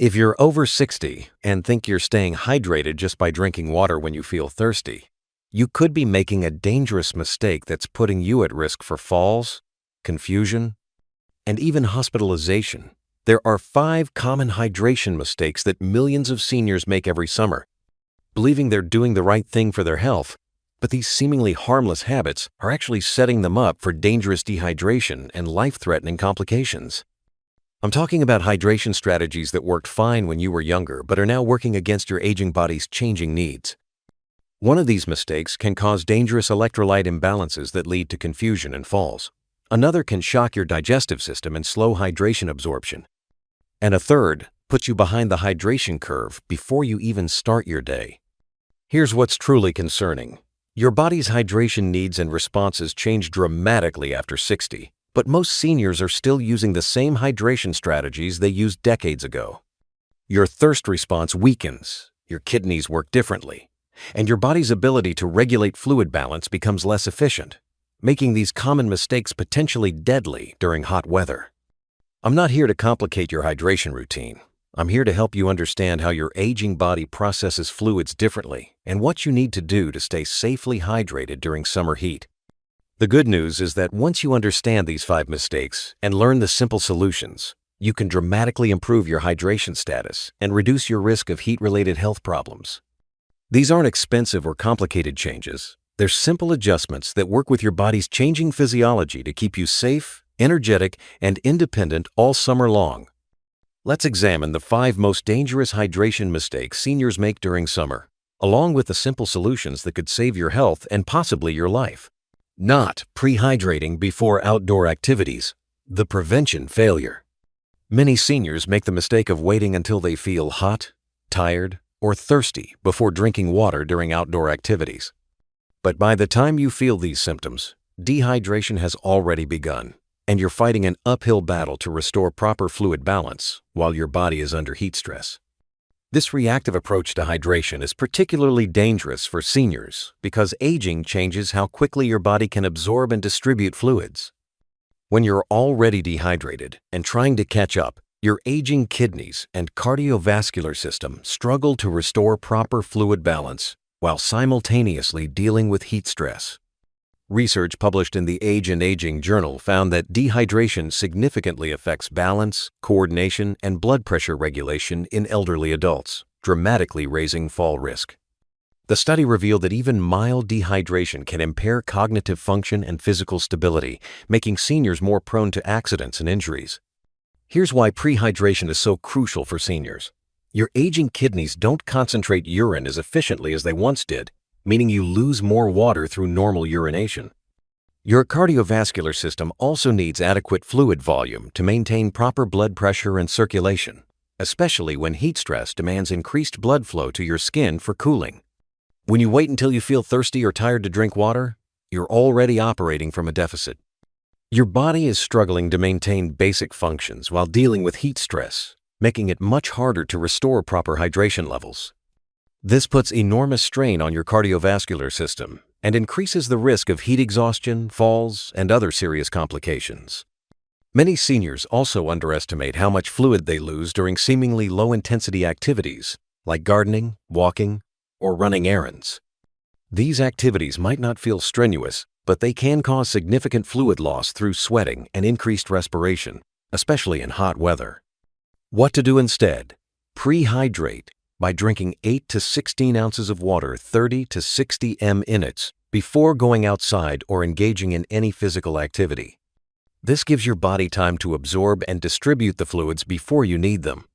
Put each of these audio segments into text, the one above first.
If you're over 60 and think you're staying hydrated just by drinking water when you feel thirsty, you could be making a dangerous mistake that's putting you at risk for falls, confusion, and even hospitalization. There are 5 common hydration mistakes that millions of seniors make every summer, believing they're doing the right thing for their health, but these seemingly harmless habits are actually setting them up for dangerous dehydration and life-threatening complications. I'm talking about hydration strategies that worked fine when you were younger but are now working against your aging body's changing needs. One of these mistakes can cause dangerous electrolyte imbalances that lead to confusion and falls. Another can shock your digestive system and slow hydration absorption. And a third puts you behind the hydration curve before you even start your day. Here's what's truly concerning. Your body's hydration needs and responses change dramatically after 60, but most seniors are still using the same hydration strategies they used decades ago. Your thirst response weakens, your kidneys work differently, and your body's ability to regulate fluid balance becomes less efficient, making these common mistakes potentially deadly during hot weather. I'm not here to complicate your hydration routine. I'm here to help you understand how your aging body processes fluids differently and what you need to do to stay safely hydrated during summer heat. The good news is that once you understand these 5 mistakes and learn the simple solutions, you can dramatically improve your hydration status and reduce your risk of heat-related health problems. These aren't expensive or complicated changes. They're simple adjustments that work with your body's changing physiology to keep you safe, energetic, and independent all summer long. Let's examine the 5 most dangerous hydration mistakes seniors make during summer, along with the simple solutions that could save your health and possibly your life. Not pre-hydrating before outdoor activities. The prevention failure. Many seniors make the mistake of waiting until they feel hot, tired, or thirsty before drinking water during outdoor activities. But by the time you feel these symptoms, dehydration has already begun, and you're fighting an uphill battle to restore proper fluid balance while your body is under heat stress. This reactive approach to hydration is particularly dangerous for seniors because aging changes how quickly your body can absorb and distribute fluids. When you're already dehydrated and trying to catch up, your aging kidneys and cardiovascular system struggle to restore proper fluid balance while simultaneously dealing with heat stress. Research published in the Age and Aging journal found that dehydration significantly affects balance, coordination, and blood pressure regulation in elderly adults, dramatically raising fall risk. The study revealed that even mild dehydration can impair cognitive function and physical stability, making seniors more prone to accidents and injuries. Here's why prehydration is so crucial for seniors. Your aging kidneys don't concentrate urine as efficiently as they once did, meaning you lose more water through normal urination. Your cardiovascular system also needs adequate fluid volume to maintain proper blood pressure and circulation, especially when heat stress demands increased blood flow to your skin for cooling. When you wait until you feel thirsty or tired to drink water, you're already operating from a deficit. Your body is struggling to maintain basic functions while dealing with heat stress, making it much harder to restore proper hydration levels. This puts enormous strain on your cardiovascular system and increases the risk of heat exhaustion, falls, and other serious complications. Many seniors also underestimate how much fluid they lose during seemingly low-intensity activities like gardening, walking, or running errands. These activities might not feel strenuous, but they can cause significant fluid loss through sweating and increased respiration, especially in hot weather. What to do instead? Prehydrate by drinking 8 to 16 ounces of water 30 to 60 minutes before going outside or engaging in any physical activity. This gives your body time to absorb and distribute the fluids before you need them.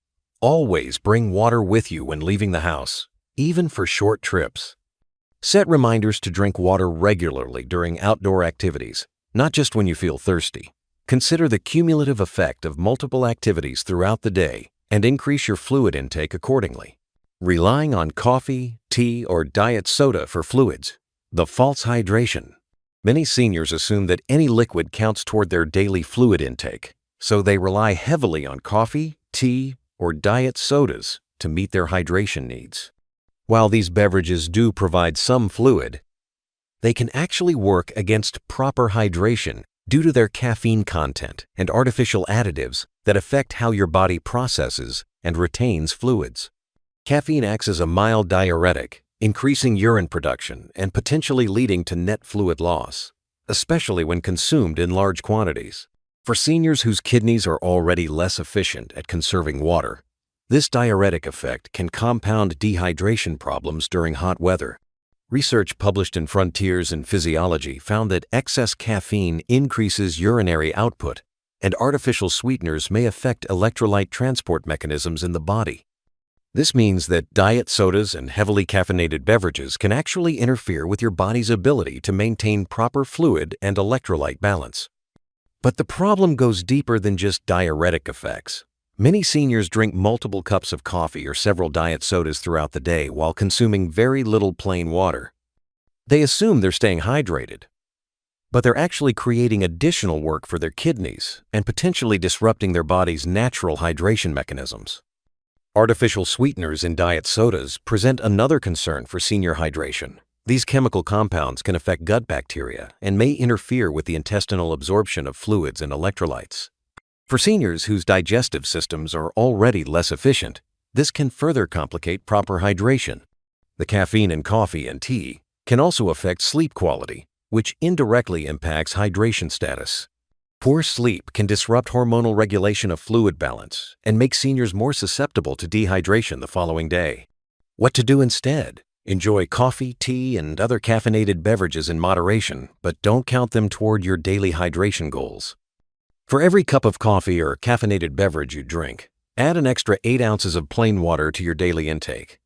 Always bring water with you when leaving the house, even for short trips. Set reminders to drink water regularly during outdoor activities, not just when you feel thirsty. Consider the cumulative effect of multiple activities throughout the day and increase your fluid intake accordingly. Relying on coffee, tea, or diet soda for fluids. The false hydration. Many seniors assume that any liquid counts toward their daily fluid intake, so they rely heavily on coffee, tea, or diet sodas to meet their hydration needs. While these beverages do provide some fluid, they can actually work against proper hydration due to their caffeine content and artificial additives that affect how your body processes and retains fluids. Caffeine acts as a mild diuretic, increasing urine production and potentially leading to net fluid loss, especially when consumed in large quantities. For seniors whose kidneys are already less efficient at conserving water, this diuretic effect can compound dehydration problems during hot weather. Research published in Frontiers in Physiology found that excess caffeine increases urinary output, and artificial sweeteners may affect electrolyte transport mechanisms in the body. This means that diet sodas and heavily caffeinated beverages can actually interfere with your body's ability to maintain proper fluid and electrolyte balance. But the problem goes deeper than just diuretic effects. Many seniors drink multiple cups of coffee or several diet sodas throughout the day while consuming very little plain water. They assume they're staying hydrated, but they're actually creating additional work for their kidneys and potentially disrupting their body's natural hydration mechanisms. Artificial sweeteners in diet sodas present another concern for senior hydration. These chemical compounds can affect gut bacteria and may interfere with the intestinal absorption of fluids and electrolytes. For seniors whose digestive systems are already less efficient, this can further complicate proper hydration. The caffeine in coffee and tea can also affect sleep quality, which indirectly impacts hydration status. Poor sleep can disrupt hormonal regulation of fluid balance and make seniors more susceptible to dehydration the following day. What to do instead? Enjoy coffee, tea, and other caffeinated beverages in moderation, but don't count them toward your daily hydration goals. For every cup of coffee or caffeinated beverage you drink, add an extra 8 ounces of plain water to your daily intake.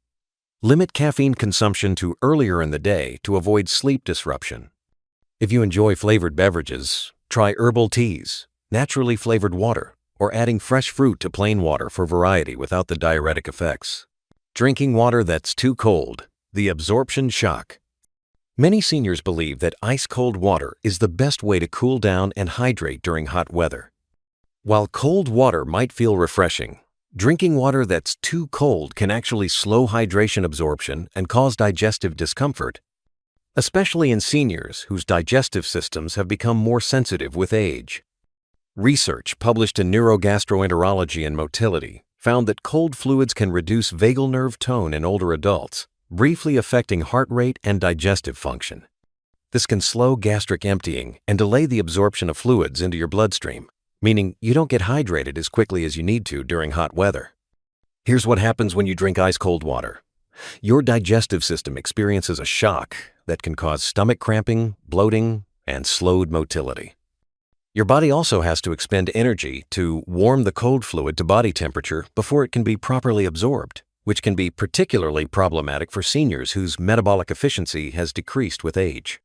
Limit caffeine consumption to earlier in the day to avoid sleep disruption. If you enjoy flavored beverages, try herbal teas, naturally flavored water, or adding fresh fruit to plain water for variety without the diuretic effects. Drinking water that's too cold, the absorption shock. Many seniors believe that ice-cold water is the best way to cool down and hydrate during hot weather. While cold water might feel refreshing, drinking water that's too cold can actually slow hydration absorption and cause digestive discomfort, especially in seniors whose digestive systems have become more sensitive with age. Research published in Neurogastroenterology and Motility found that cold fluids can reduce vagal nerve tone in older adults, briefly affecting heart rate and digestive function. This can slow gastric emptying and delay the absorption of fluids into your bloodstream, meaning you don't get hydrated as quickly as you need to during hot weather. Here's what happens when you drink ice-cold water. Your digestive system experiences a shock that can cause stomach cramping, bloating, and slowed motility. Your body also has to expend energy to warm the cold fluid to body temperature before it can be properly absorbed, which can be particularly problematic for seniors whose metabolic efficiency has decreased with age.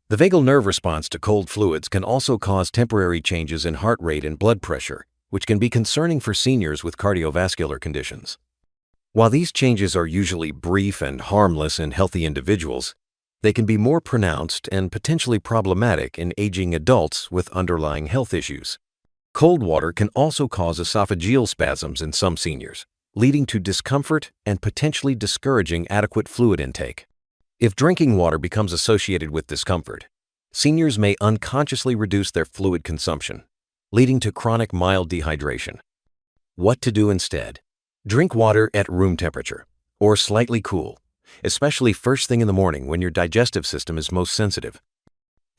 The vagal nerve response to cold fluids can also cause temporary changes in heart rate and blood pressure, which can be concerning for seniors with cardiovascular conditions. While these changes are usually brief and harmless in healthy individuals, they can be more pronounced and potentially problematic in aging adults with underlying health issues. Cold water can also cause esophageal spasms in some seniors, leading to discomfort and potentially discouraging adequate fluid intake. If drinking water becomes associated with discomfort, seniors may unconsciously reduce their fluid consumption, leading to chronic mild dehydration. What to do instead? Drink water at room temperature or slightly cool, especially first thing in the morning when your digestive system is most sensitive.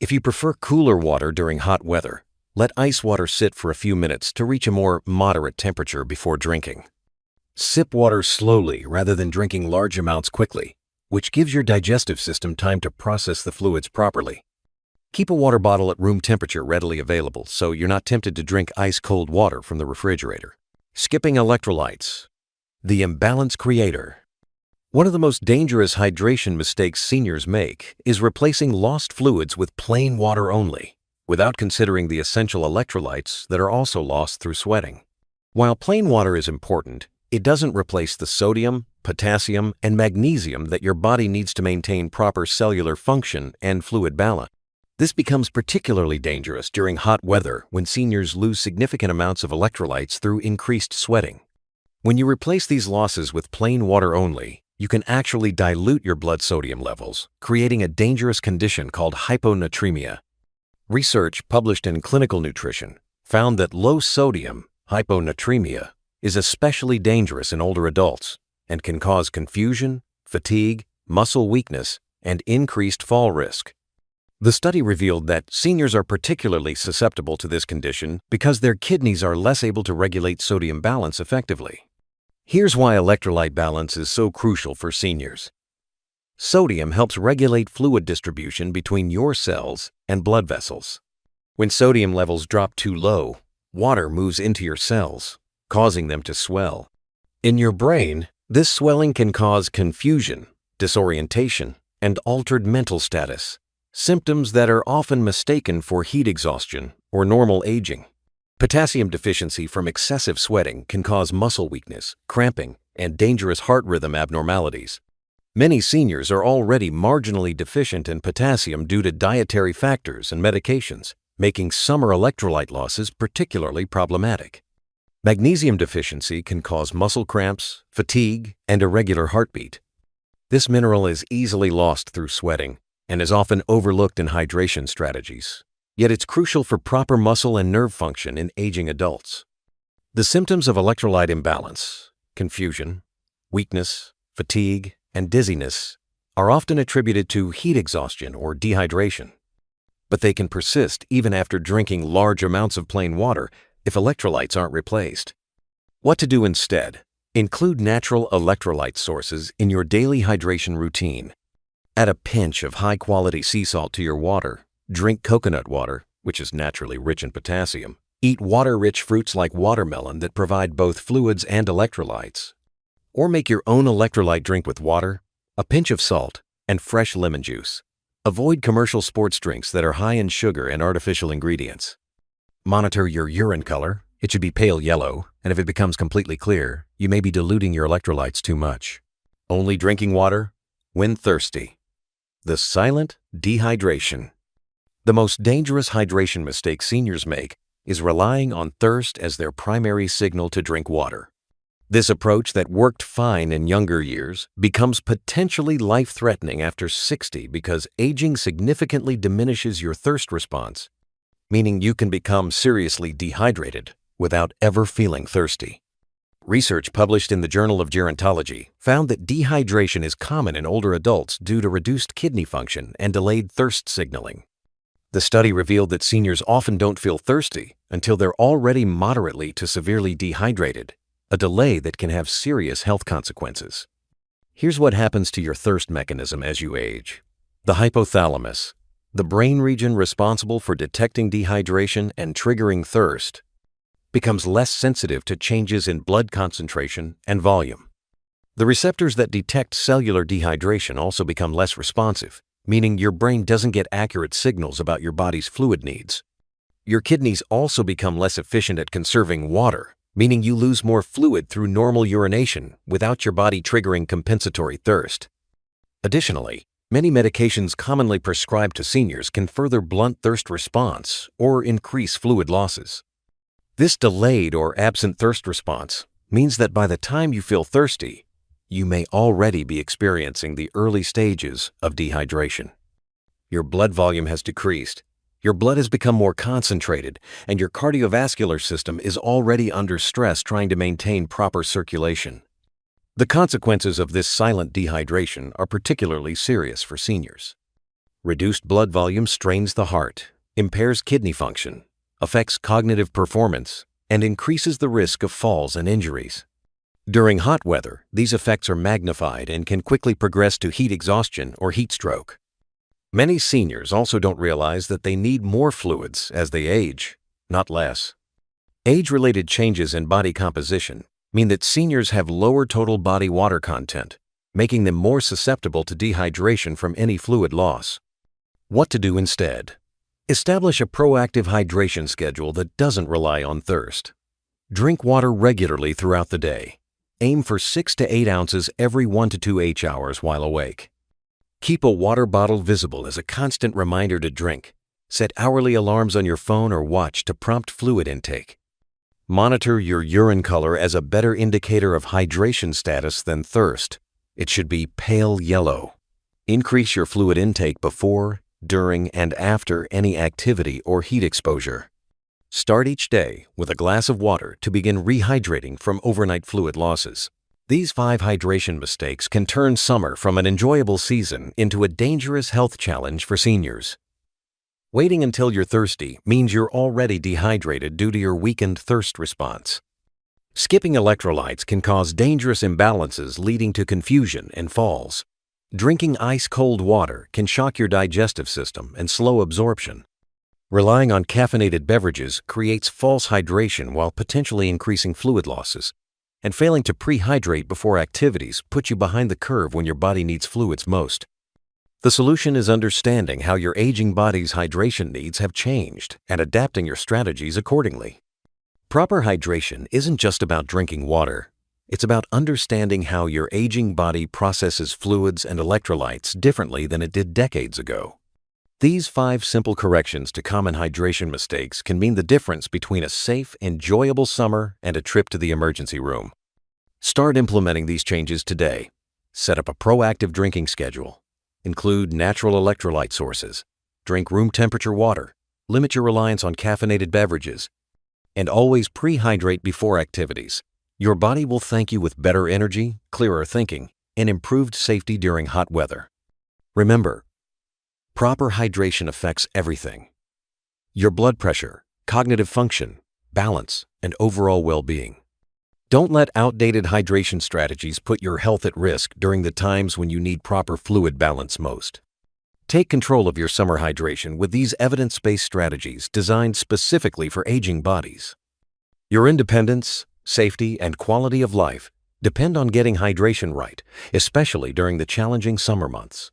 If you prefer cooler water during hot weather, let ice water sit for a few minutes to reach a more moderate temperature before drinking. Sip water slowly rather than drinking large amounts quickly, which gives your digestive system time to process the fluids properly. Keep a water bottle at room temperature readily available so you're not tempted to drink ice-cold water from the refrigerator. Skipping electrolytes. The imbalance creator. One of the most dangerous hydration mistakes seniors make is replacing lost fluids with plain water only, without considering the essential electrolytes that are also lost through sweating. While plain water is important, it doesn't replace the sodium, potassium, and magnesium that your body needs to maintain proper cellular function and fluid balance. This becomes particularly dangerous during hot weather when seniors lose significant amounts of electrolytes through increased sweating. When you replace these losses with plain water only, you can actually dilute your blood sodium levels, creating a dangerous condition called hyponatremia. Research published in Clinical Nutrition found that low sodium, hyponatremia, is especially dangerous in older adults and can cause confusion, fatigue, muscle weakness, and increased fall risk. The study revealed that seniors are particularly susceptible to this condition because their kidneys are less able to regulate sodium balance effectively. Here's why electrolyte balance is so crucial for seniors. Sodium helps regulate fluid distribution between your cells and blood vessels. When sodium levels drop too low, water moves into your cells, causing them to swell. In your brain, this swelling can cause confusion, disorientation, and altered mental status, symptoms that are often mistaken for heat exhaustion or normal aging. Potassium deficiency from excessive sweating can cause muscle weakness, cramping, and dangerous heart rhythm abnormalities. Many seniors are already marginally deficient in potassium due to dietary factors and medications, making summer electrolyte losses particularly problematic. Magnesium deficiency can cause muscle cramps, fatigue, and irregular heartbeat. This mineral is easily lost through sweating and is often overlooked in hydration strategies, yet it's crucial for proper muscle and nerve function in aging adults. The symptoms of electrolyte imbalance, confusion, weakness, fatigue, and dizziness are often attributed to heat exhaustion or dehydration, but they can persist even after drinking large amounts of plain water if electrolytes aren't replaced. What to do instead? Include natural electrolyte sources in your daily hydration routine. Add a pinch of high-quality sea salt to your water. Drink coconut water, which is naturally rich in potassium. Eat water-rich fruits like watermelon that provide both fluids and electrolytes. Or make your own electrolyte drink with water, a pinch of salt, and fresh lemon juice. Avoid commercial sports drinks that are high in sugar and artificial ingredients. Monitor your urine color. It should be pale yellow, and if it becomes completely clear, you may be diluting your electrolytes too much. Only drinking water when thirsty. The silent dehydration. The most dangerous hydration mistake seniors make is relying on thirst as their primary signal to drink water. This approach that worked fine in younger years becomes potentially life-threatening after 60 because aging significantly diminishes your thirst response, meaning you can become seriously dehydrated without ever feeling thirsty. Research published in the Journal of Gerontology found that dehydration is common in older adults due to reduced kidney function and delayed thirst signaling. The study revealed that seniors often don't feel thirsty until they're already moderately to severely dehydrated, a delay that can have serious health consequences. Here's what happens to your thirst mechanism as you age. The hypothalamus, the brain region responsible for detecting dehydration and triggering thirst, becomes less sensitive to changes in blood concentration and volume. The receptors that detect cellular dehydration also become less responsive, meaning your brain doesn't get accurate signals about your body's fluid needs. Your kidneys also become less efficient at conserving water, meaning you lose more fluid through normal urination without your body triggering compensatory thirst. Additionally, many medications commonly prescribed to seniors can further blunt thirst response or increase fluid losses. This delayed or absent thirst response means that by the time you feel thirsty, you may already be experiencing the early stages of dehydration. Your blood volume has decreased, your blood has become more concentrated, and your cardiovascular system is already under stress trying to maintain proper circulation. The consequences of this silent dehydration are particularly serious for seniors. Reduced blood volume strains the heart, impairs kidney function, affects cognitive performance, and increases the risk of falls and injuries. During hot weather, these effects are magnified and can quickly progress to heat exhaustion or heat stroke. Many seniors also don't realize that they need more fluids as they age, not less. Age-related changes in body composition mean that seniors have lower total body water content, making them more susceptible to dehydration from any fluid loss. What to do instead? Establish a proactive hydration schedule that doesn't rely on thirst. Drink water regularly throughout the day. Aim for 6 to 8 ounces every 1 to 2 h-hours while awake. Keep a water bottle visible as a constant reminder to drink. Set hourly alarms on your phone or watch to prompt fluid intake. Monitor your urine color as a better indicator of hydration status than thirst. It should be pale yellow. Increase your fluid intake before during, and after any activity or heat exposure. Start each day with a glass of water to begin rehydrating from overnight fluid losses. These 5 hydration mistakes can turn summer from an enjoyable season into a dangerous health challenge for seniors. Waiting until you're thirsty means you're already dehydrated due to your weakened thirst response. Skipping electrolytes can cause dangerous imbalances leading to confusion and falls. Drinking ice-cold water can shock your digestive system and slow absorption. Relying on caffeinated beverages creates false hydration while potentially increasing fluid losses. And failing to prehydrate before activities puts you behind the curve when your body needs fluids most. The solution is understanding how your aging body's hydration needs have changed and adapting your strategies accordingly. Proper hydration isn't just about drinking water. It's about understanding how your aging body processes fluids and electrolytes differently than it did decades ago. These 5 simple corrections to common hydration mistakes can mean the difference between a safe, enjoyable summer and a trip to the emergency room. Start implementing these changes today. Set up a proactive drinking schedule. Include natural electrolyte sources. Drink room temperature water. Limit your reliance on caffeinated beverages. And always prehydrate before activities. Your body will thank you with better energy, clearer thinking, and improved safety during hot weather. Remember, proper hydration affects everything: your blood pressure, cognitive function, balance, and overall well-being. Don't let outdated hydration strategies put your health at risk during the times when you need proper fluid balance most. Take control of your summer hydration with these evidence-based strategies designed specifically for aging bodies. Your independence, safety, and quality of life depend on getting hydration right, especially during the challenging summer months.